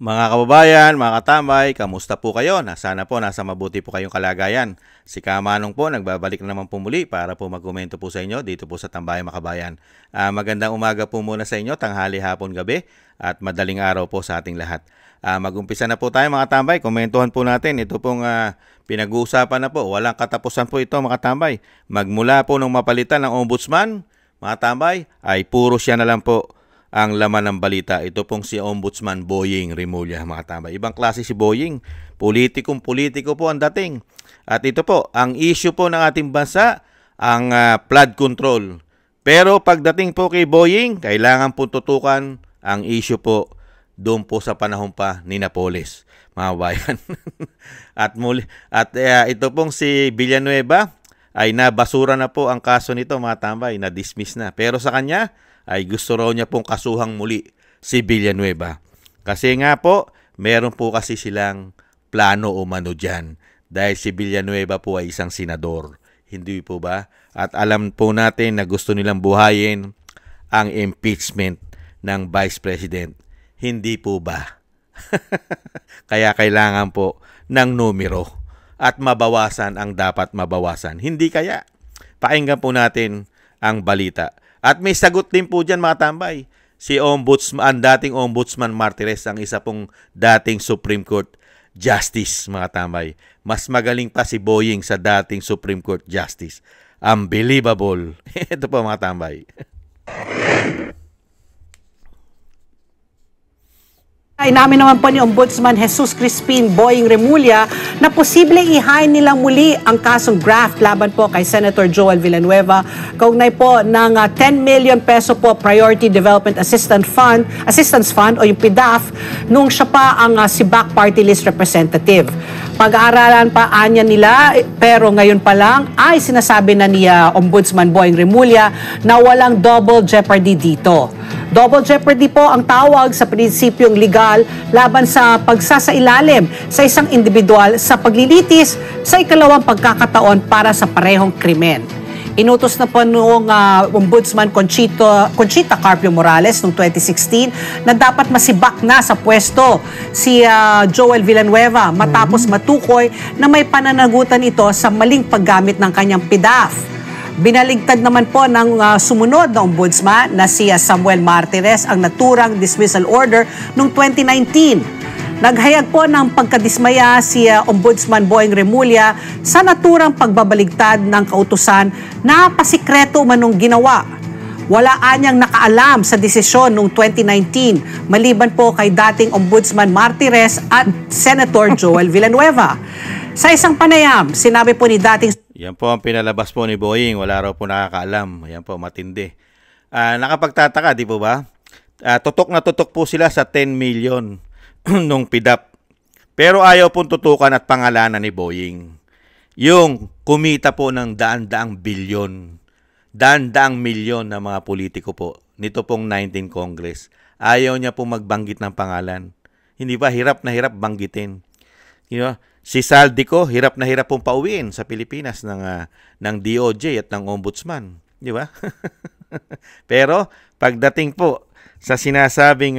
Mga kababayan, mga katambay, kamusta po kayo? Sana po nasa mabuti po kayong kalagayan. Si Kamanong po, nagbabalik na naman po muli para po magkomento po sa inyo dito po sa Tambayang Makabayan. Magandang umaga po muna sa inyo, tanghali, hapon, gabi at madaling araw po sa ating lahat. Mag-umpisa na po tayo mga tambay, komentuhan po natin. Ito pong pinag-uusapan na po, walang katapusan po ito mga tambay. Magmula po nung mapalitan ng ombudsman, mga tambay, ay puro siya na lang po ang laman ng balita. Ito pong si Ombudsman Boying Remulla, mga tambay. Ibang klase si Boying. Politiko po ang dating. At ito po, ang issue po ng ating bansa, ang flood control. Pero pagdating po kay Boying, kailangan po tutukan ang issue po doon po sa panahon pa ni Napoles, mga bayan. Ito pong si Villanueva, ay nabasura na po ang kaso nito, mga tambay. Na-dismiss na. Pero sa kanya, ay gusto raw niya pong kasuhang muli si Villanueva. Kasi nga po, meron po kasi silang plano o mano dyan. Dahil si Villanueva po ay isang senador. Hindi po ba? At alam po natin na gusto nilang buhayin ang impeachment ng Vice President. Hindi po ba? Kaya kailangan po ng numero at mabawasan ang dapat mabawasan. Hindi kaya? Pakinggan po natin ang balita. At may sagot din po dyan mga tambay. Si Ombudsman, dating Ombudsman Martires, ang isa pong dating Supreme Court Justice, mga tambay. Mas magaling pa si Boying sa dating Supreme Court Justice. Unbelievable. Ito po mga tambay. Inamin naman po ni Ombudsman Jesus Crispin Boying Remulla na posibleng ihain nilang muli ang kasong graft laban po kay Senator Joel Villanueva kaugnay po ng 10 million peso po Priority Development Assistance Fund o yung PDAF nung siya pa ang SIBAC Party List Representative. Pag-aaralan pa anya nila pero ngayon pa lang ay sinasabi na ni Ombudsman Boying Remulla na walang double jeopardy dito. Double jeopardy po ang tawag sa prinsipyong legal laban sa pagsasailalim sa isang individual sa paglilitis sa ikalawang pagkakataon para sa parehong krimen. Inutos na po noong Ombudsman Conchita Carpio Morales noong 2016 na dapat masibak na sa pwesto si Joel Villanueva matapos matukoy na may pananagutan ito sa maling paggamit ng kanyang PDAF. Binaligtad naman po ng sumunod na ombudsman na si Samuel Martires ang naturang dismissal order noong 2019. Naghayag po ng pagkadismaya si Ombudsman Boying Remulla sa naturang pagbabaligtad ng kautusan na pasikreto manong ginawa. Wala anyang nakaalam sa desisyon noong 2019 maliban po kay dating Ombudsman Martires at Senator Joel Villanueva. Sa isang panayam, sinabi po ni dating... Yan po ang pinalabas po ni Boying. Wala raw po nakakaalam. Yan po, matindi. Nakapagtataka, di po ba? Tutok na tutok po sila sa 10 million nung PDAP. Pero ayaw pong tutukan at pangalanan ni Boying. Yung kumita po ng daan-daang bilyon, daan-daang milyon na mga politiko po, nito pong 19 Congress. Ayaw niya pong magbanggit ng pangalan. Hindi ba? Hirap na hirap banggitin. You know, si Saldico, hirap na hirap pong pauwiin sa Pilipinas ng DOJ at ng Ombudsman. Di ba? Pero, pagdating po sa sinasabing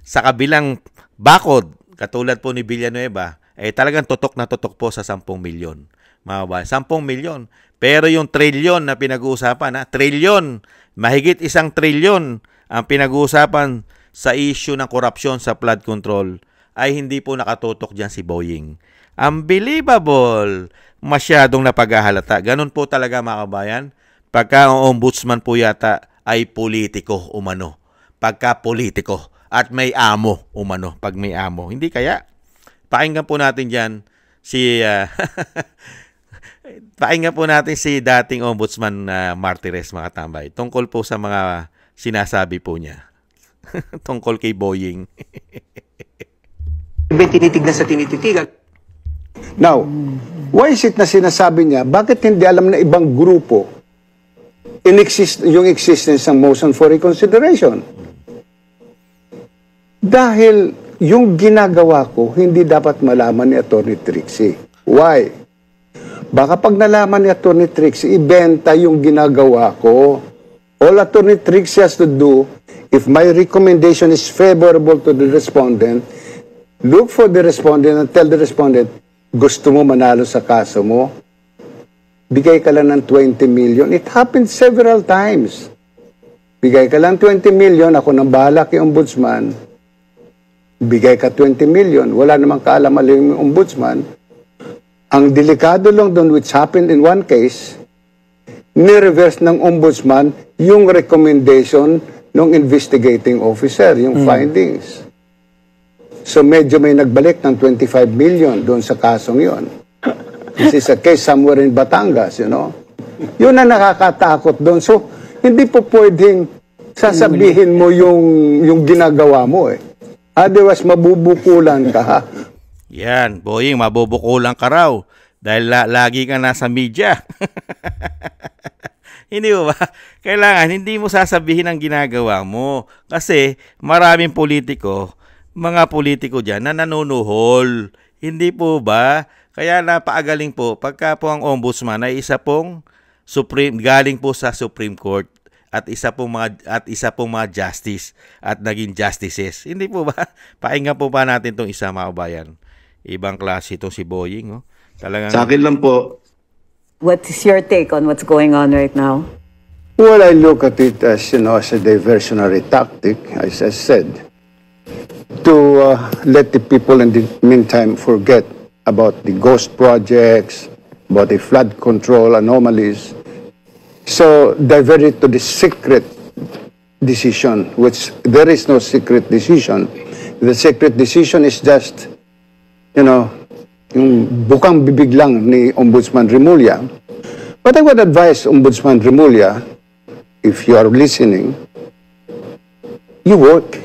sa kabilang bakod, katulad po ni Villanueva, talagang tutok na tutok po sa 10 milyon. Mga ba? 10 milyon. Pero yung trilyon na pinag-uusapan, trilyon, mahigit 1 trilyon ang pinag-uusapan sa issue ng korupsyon sa flood control, ay hindi po nakatutok dyan si Boying. Unbelievable! Masyadong napaghahalata. Ganun po talaga mga kabayan. Pagka ang ombudsman po yata ay politiko umano. Pagka politiko at may amo umano. Pag may amo. Hindi kaya? Pakinggan po natin dyan pakinggan po natin si dating Ombudsman Martires, mga tambay. Tungkol po sa mga sinasabi po niya. Tungkol kay Boying. Tinitignan sa tinititigan. Now, why is it na sinasabi niya, bakit hindi alam na ibang grupo yung existence ng motion for reconsideration? Dahil yung ginagawa ko, hindi dapat malaman ni Atty. Trixie. Why? Baka pag nalaman ni Atty. Trixie, ibenta yung ginagawa ko. All Atty. Trixie has to do, if my recommendation is favorable to the respondent, look for the respondent and tell the respondent, gusto mo manalo sa kaso mo, bigay ka lang ng 20 million. It happened several times. Bigay ka lang 20 million, ako nang bahala kay ombudsman. Bigay ka 20 million, wala namang kaalam-alam yung ombudsman. Ang delikado lang doon, which happened in one case, ni-reverse ng ombudsman yung recommendation ng investigating officer, yung findings. So medyo may nagbalik ng 25 million doon sa kasong yon. This is a case somewhere in Batangas, you know. Yun ang nakakatakot doon. So hindi po pwedeng sasabihin mo yung ginagawa mo eh. Otherwise mabubukulan ka. Yan, Boying, mabubukulan ka raw dahil lagi ka nasa media. Hindi ba? Kailangan hindi mo sasabihin ang ginagawa mo kasi maraming mga politiko dyan na nanunuhol. Hindi po ba? Kaya napaagaling po pagka po ang ombudsman ay galing po sa Supreme Court at isa pong mga justice at naging justices. Hindi po ba? Pakinggan po pa natin itong isa, mga kabayan. Ibang klase itong si Boying. Oh. Talagang... Sa akin lang po. What is your take on what's going on right now? Well, I look at it as, as a diversionary tactic, as I said, to let the people in the meantime forget about the ghost projects, about the flood control anomalies. So divert it to the secret decision, which there is no secret decision. The secret decision is just, yung bukang bibig lang ni Ombudsman Remulla. But I would advise Ombudsman Remulla, if you are listening, you work.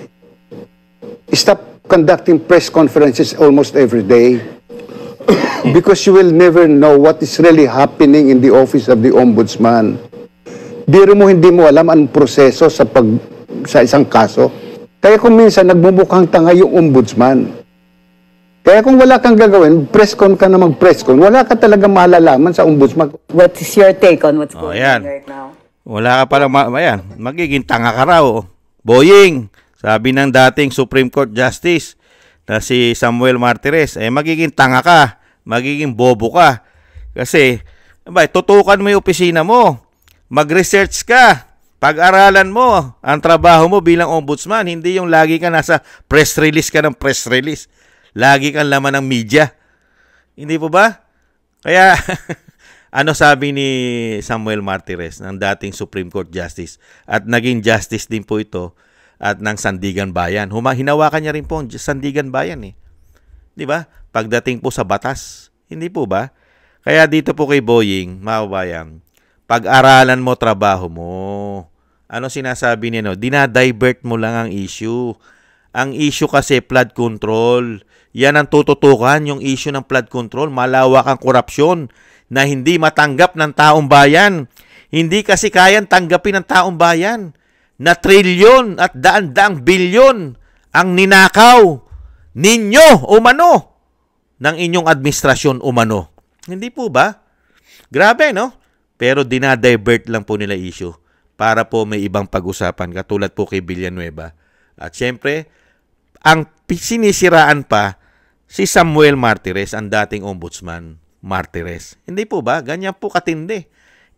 Stop conducting press conferences almost every day because you will never know what is really happening in the office of the ombudsman. Biro mo hindi mo alam ang proseso sa isang kaso. Kaya kung minsan nagmumukhang tanga yung ombudsman. Kaya kung wala kang gagawin, press con ka na mag-press con, wala ka talaga malalaman sa ombudsman. What is your take on what's going ayan. on right now? Wala ka palang, magiging tanga ka raw. Boying, sabi ng dating Supreme Court Justice na si Samuel Martires, magiging tanga ka, magiging bobo ka. Kasi, tutukan mo yung opisina mo, mag-research ka, pag-aralan mo ang trabaho mo bilang ombudsman, hindi yung lagi ka nasa press release ka ng press release. Lagi kang laman ng media. Hindi po ba? Kaya, ano sabi ni Samuel Martires ng dating Supreme Court Justice at naging justice din po ito at ng Sandigan Bayan. Hinawakan niya rin po ang Sandigan Bayan eh. Di ba? Pagdating po sa batas. Hindi po ba? Kaya dito po kay Boying, mga kabayan, pag-aralan mo trabaho mo. Ano sinasabi niya? Dinadivert mo lang ang issue. Ang issue kasi flood control. Yan ang tututukan, yung issue ng flood control. Malawak ang korupsyon na hindi matanggap ng taong bayan. Hindi kasi kayang tanggapin ng taong bayan na trilyon at daan-daang bilyon ang ninakaw ninyo umano ng inyong administrasyon umano. Hindi po ba? Grabe, no? Pero dinadivert lang po nila issue para po may ibang pag-usapan katulad po kay Villanueva. At syempre, ang sinisiraan pa si Samuel Martires, ang dating ombudsman Martires. Hindi po ba? Ganyan po katindi.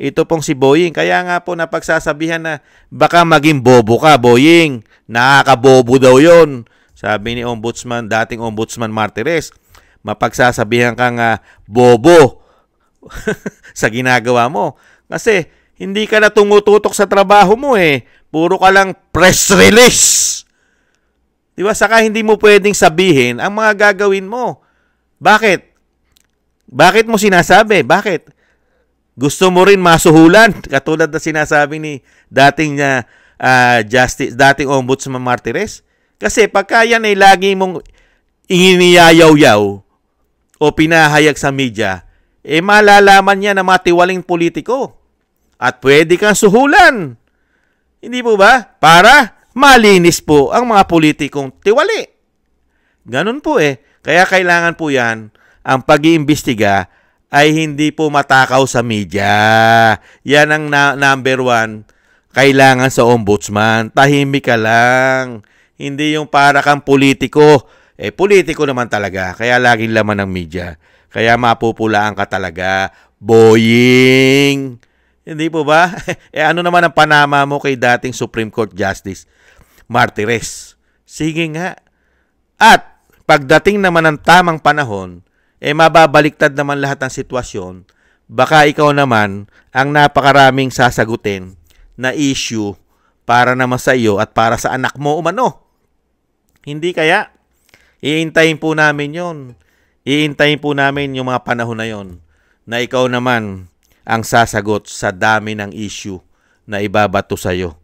Ito pong si Boying. Kaya nga po napagsasabihan na baka maging bobo ka, Boying. Nakakabobo daw yon. Sabi ni dating ombudsman Martires. Mapagsasabihan kang bobo sa ginagawa mo. Kasi hindi ka na tumututok sa trabaho mo eh. Puro ka lang press release. Diba? Saka hindi mo pwedeng sabihin ang mga gagawin mo. Bakit? Bakit mo sinasabi? Bakit? Gusto mo rin masuhulan? Katulad na sinasabi ni dating dating ombudsman Martires. Kasi pagka yan ay lagi mong iniyayaw-yaw o pinahayag sa media, malalaman niya na matiwaling politiko. At pwede kang suhulan. Hindi po ba? Para malinis po ang mga politikong tiwali. Ganun po eh. Kaya kailangan po yan, ang pag-iimbestiga ay hindi po matakaw sa media. Yan ang number one, kailangan sa ombudsman. Tahimik ka lang. Hindi yung para kang politiko, Politiko naman talaga, kaya laging laman ng media. Kaya mapupulaan ka talaga, boying. Hindi po ba? Ano naman ang panama mo kay dating Supreme Court Justice Martires? Sige nga. At pagdating naman ng tamang panahon, mababaliktad naman lahat ng sitwasyon. Baka ikaw naman ang napakaraming sasagutin na issue para naman sa iyo at para sa anak mo umano. Hindi kaya? Iintayin po namin yon. Iintayin po namin yung mga panahon na yon na ikaw naman ang sasagot sa dami ng issue na ibabato sa iyo.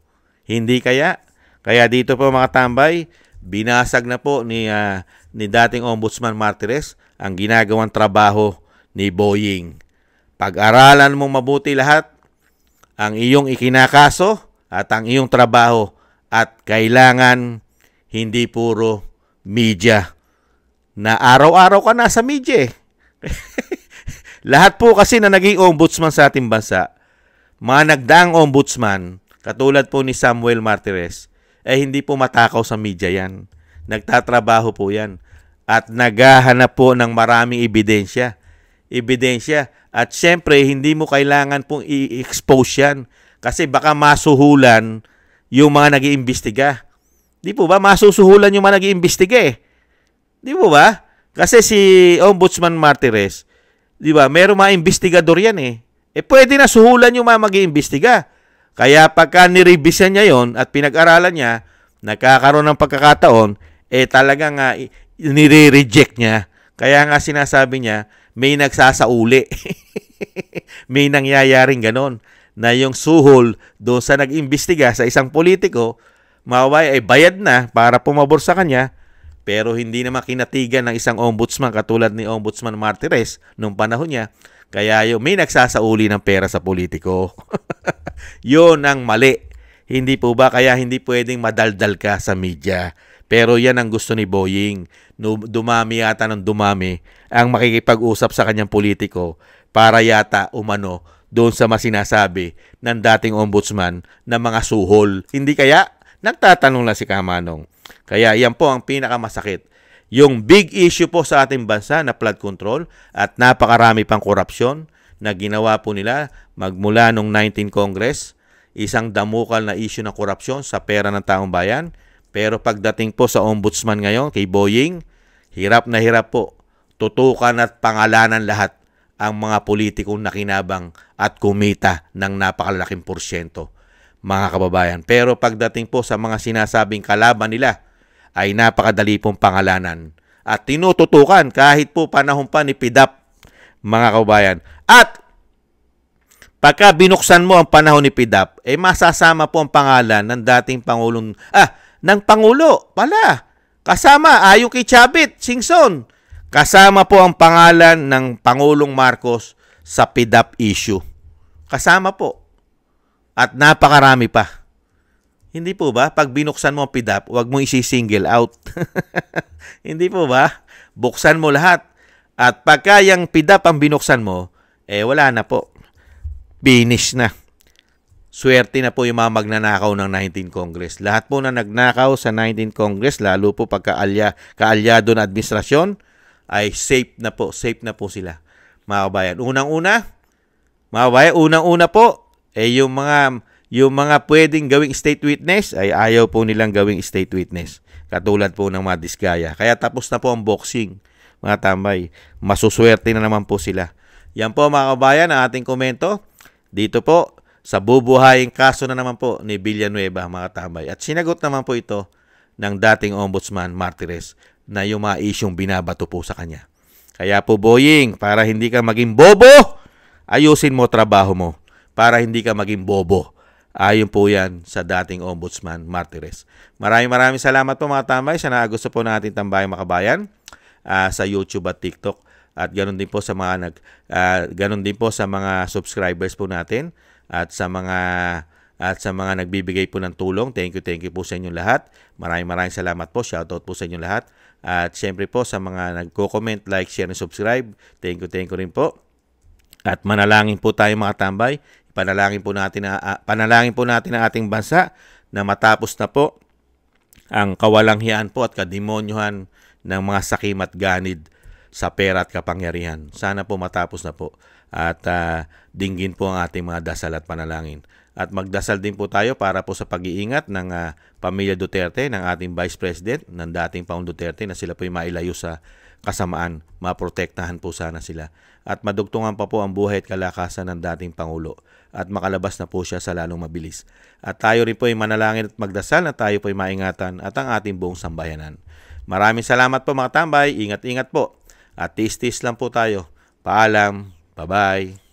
Hindi kaya? Kaya dito po mga tambay, binasag na po ni dating Ombudsman Martires ang ginagawang trabaho ni Boying. Pag-aralan mong mabuti lahat ang iyong ikinakaso at ang iyong trabaho at kailangan hindi puro media na araw-araw ka nasa media. Lahat po kasi na naging ombudsman sa ating bansa, mga nagdaang ombudsman, katulad po ni Samuel Martires, hindi po matakaw sa media yan. Nagtatrabaho po yan. At naghahanap po ng maraming ebidensya. At syempre, hindi mo kailangan pong i-expose yan. Kasi baka masuhulan yung mga nag-iimbestiga. Di po ba? Masusuhulan yung mga nag-iimbestiga eh. Di po ba? Kasi si Ombudsman Martires, di ba, merong mga investigador yan eh. Pwede na suhulan yung mga mag-iimbestiga. Kaya pagka nirevisan niya yon at pinag-aralan niya, nagkakaroon ng pagkakataon, talagang nire-reject niya. Kaya nga sinasabi niya, may nagsasauli. May nangyayaring ganon na yung suhol doon sa nag-imbestiga sa isang politiko, mawaway ay bayad na para pumabor sa kanya, pero hindi naman kinatigan ng isang ombudsman katulad ni Ombudsman Martires nung panahon niya. Kaya may nagsasauli ng pera sa politiko. Yun ang mali. Hindi po ba? Kaya hindi pwedeng madaldal ka sa media. Pero yan ang gusto ni Boying. Dumami yata ng dumami ang makikipag-usap sa kanyang politiko para yata umano doon sa masinasabi ng dating ombudsman na mga suhol. Hindi kaya? Nagtatanong lang si Kamanong. Kaya yan po ang pinakamasakit. Yung big issue po sa ating bansa na flood control at napakarami pang korupsyon na ginawa po nila magmula nung 19 Congress, isang damukal na issue ng korupsyon sa pera ng taong bayan. Pero pagdating po sa ombudsman ngayon, kay Boying, hirap na hirap po. Tutukan at pangalanan lahat ang mga politikong nakinabang at kumita ng napakalaking porsyento, mga kababayan. Pero pagdating po sa mga sinasabing kalaban nila, ay napakadali pong pangalanan at tinututukan kahit po panahon pa ni PIDAP, mga kababayan. At pagka binuksan mo ang panahon ni PIDAP, masasama po ang pangalan ng dating Pangulong, ng Pangulo pala. Kasama, ayon kay Chavit Singson, kasama po ang pangalan ng Pangulong Marcos sa PIDAP issue. Kasama po. At napakarami pa. Hindi po ba? Pag binuksan mo ang PIDAP, huwag mo isi-single out. Hindi po ba? Buksan mo lahat. At pagka yung PIDAP ang binuksan mo, wala na po. Finish na. Swerte na po yung mga magnanakaw ng 19 Congress. Lahat po na nagnakaw sa 19 Congress, lalo po pagka kaalyado na administrasyon, ay safe na po sila. Mga kabayan, unang-una po, yung mga pwedeng gawing state witness ay ayaw po nilang gawing state witness. Katulad po ng mga diskaya. Kaya tapos na po ang boxing, mga tambay. Masuswerte na naman po sila. Yan po mga kabayan ang ating komento. Dito po sa bubuhaying kaso na naman po ni Villanueva, mga tambay. At sinagot naman po ito ng dating Ombudsman Martires na yung mga isyong binabato po sa kanya. Kaya po Boying, para hindi ka maging bobo, ayusin mo trabaho mo. Para hindi ka maging bobo. Ayon po yan sa dating Ombudsman Martires. Maraming salamat po mga tambay sa gusto po natin tambayang makabayan sa YouTube at TikTok. At ganoon din po sa mga mga subscribers po natin at sa mga nagbibigay po ng tulong. Thank you po sa inyong lahat. Maraming salamat po. Shoutout po sa inyong lahat. At syempre po sa mga nagko-comment, like, share, and subscribe. Thank you rin po. At manalangin po tayo mga tambay. Panalangin po natin ang ating bansa na matapos na po ang kawalanghian po at kademonyohan ng mga sakim at ganid sa pera at kapangyarihan. Sana po matapos na po at dinggin po ang ating mga dasal at panalangin. At magdasal din po tayo para po sa pag-iingat ng pamilya Duterte, ng ating Vice President, ng dating Pangulong Duterte, na sila po ay mailayo sa kasamaan. Maprotektahan po sana sila. At madugtungan pa po ang buhay at kalakasan ng dating Pangulo. At makalabas na po siya sa lalong mabilis. At tayo rin po ay manalangin at magdasal na tayo po ay maingatan at ang ating buong sambayanan. Maraming salamat po mga tambay. Ingat-ingat po. At tis-tis lang po tayo. Paalam. Bye-bye.